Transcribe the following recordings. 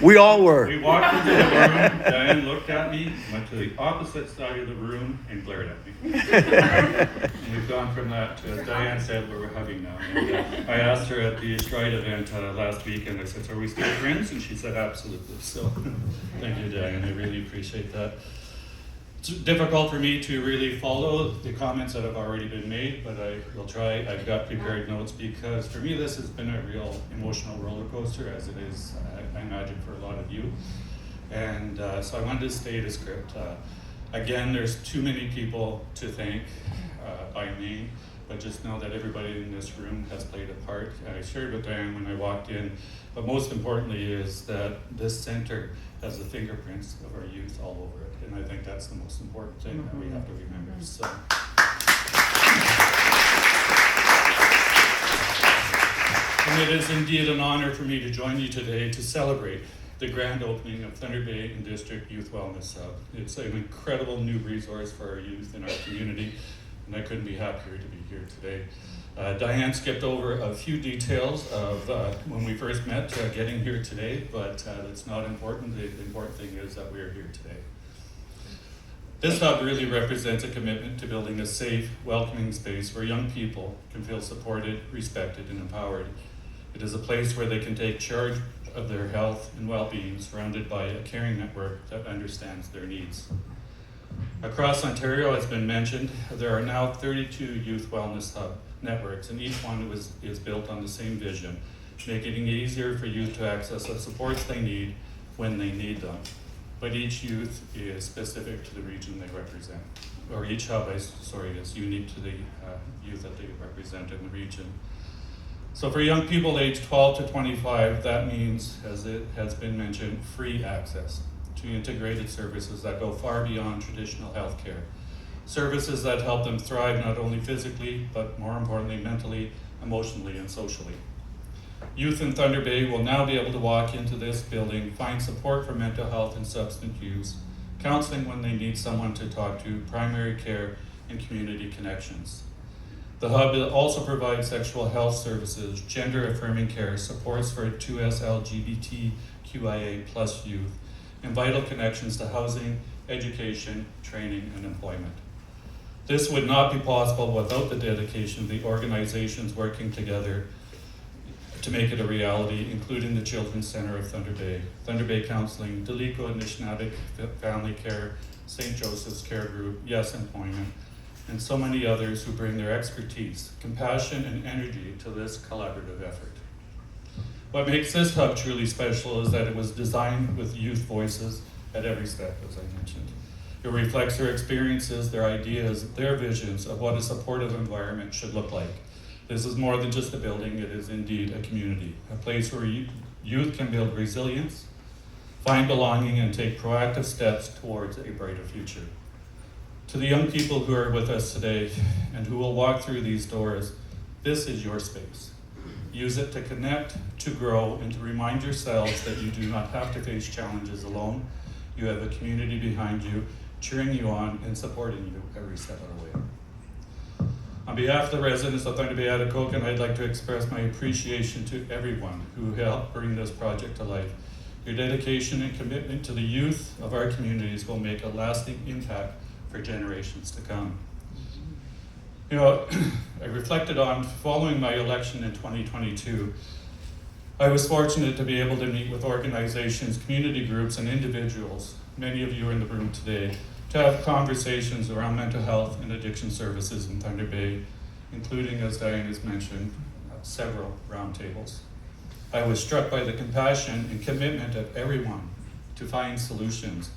We all were. We walked into the room, Diane looked at me, went to the opposite side of the room, and glared at me. And we've gone from that to, as Diane said, we're hugging now. And, I asked her at the Stride event last week, and I said, so are we still friends? And she said, absolutely. So thank you, Diane. I really appreciate that. It's difficult for me to really follow the comments that have already been made, but I will try. I've got prepared notes because for me this has been a real emotional roller coaster, as it is, I imagine, for a lot of you. And so I wanted to state a script. Again, there's too many people to thank by name, but just know that everybody in this room has played a part. I shared with Diane when I walked in, but most importantly is that this center has the fingerprints of our youth all over it. And I think that's the most important thing that we have to remember. So. And it is indeed an honor for me to join you today to celebrate the grand opening of Thunder Bay and District Youth Wellness Hub. It's an incredible new resource for our youth in our community, and I couldn't be happier to be here today. Diane skipped over a few details of when we first met getting here today, but that's not important. The important thing is that we are here today. This hub really represents a commitment to building a safe, welcoming space where young people can feel supported, respected, and empowered. It is a place where they can take charge of their health and well-being, surrounded by a caring network that understands their needs. Across Ontario, as been mentioned, there are now 32 youth wellness hub networks, and each one is built on the same vision, making it easier for youth to access the supports they need when they need them. But each youth is specific to the region they represent, or each hub is unique to the youth that they represent in the region. So for young people aged 12 to 25, that means, as it has been mentioned, free access to integrated services that go far beyond traditional healthcare. Services that help them thrive not only physically, but more importantly, mentally, emotionally, and socially. Youth in Thunder Bay will now be able to walk into this building, find support for mental health and substance use, counseling when they need someone to talk to, primary care, and community connections. The hub also provides sexual health services, gender-affirming care, supports for 2S LGBTQIA+ youth, and vital connections to housing, education, training, and employment. This would not be possible without the dedication of the organizations working together to make it a reality, including the Children's Center of Thunder Bay Counseling, Delico and Nishnabik Family Care, St. Joseph's Care Group, Yes Employment, and so many others who bring their expertise, compassion, and energy to this collaborative effort. What makes this hub truly special is that it was designed with youth voices at every step, as I mentioned. It reflects their experiences, their ideas, their visions of what a supportive environment should look like. This is more than just a building, it is indeed a community, a place where youth can build resilience, find belonging, and take proactive steps towards a brighter future. To the young people who are with us today and who will walk through these doors, this is your space. Use it to connect, to grow, and to remind yourselves that you do not have to face challenges alone. You have a community behind you, cheering you on and supporting you every step of the way. On behalf of the residents of Thunder Bay Atikokan, I'd like to express my appreciation to everyone who helped bring this project to life. Your dedication and commitment to the youth of our communities will make a lasting impact for generations to come. You know, I reflected on following my election in 2022. I was fortunate to be able to meet with organizations, community groups, and individuals, many of you are in the room today, to have conversations around mental health and addiction services in Thunder Bay, including, as Diane has mentioned, several roundtables. I was struck by the compassion and commitment of everyone to find solutions.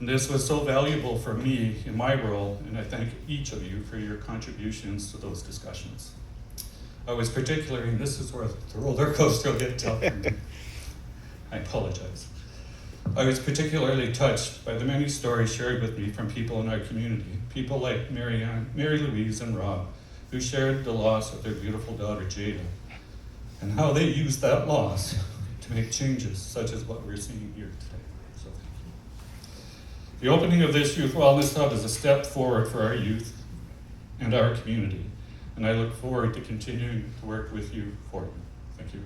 And this was so valuable for me in my role, and I thank each of you for your contributions to those discussions. I was particularly, and this is where the roller coaster will get tough for me. I apologize. I was particularly touched by the many stories shared with me from people in our community, people like Mary Louise and Rob, who shared the loss of their beautiful daughter Jada, and how they used that loss to make changes such as what we're seeing here today. So thank you. The opening of this Youth Wellness Hub is a step forward for our youth and our community, and I look forward to continuing to work with you for you. Thank you.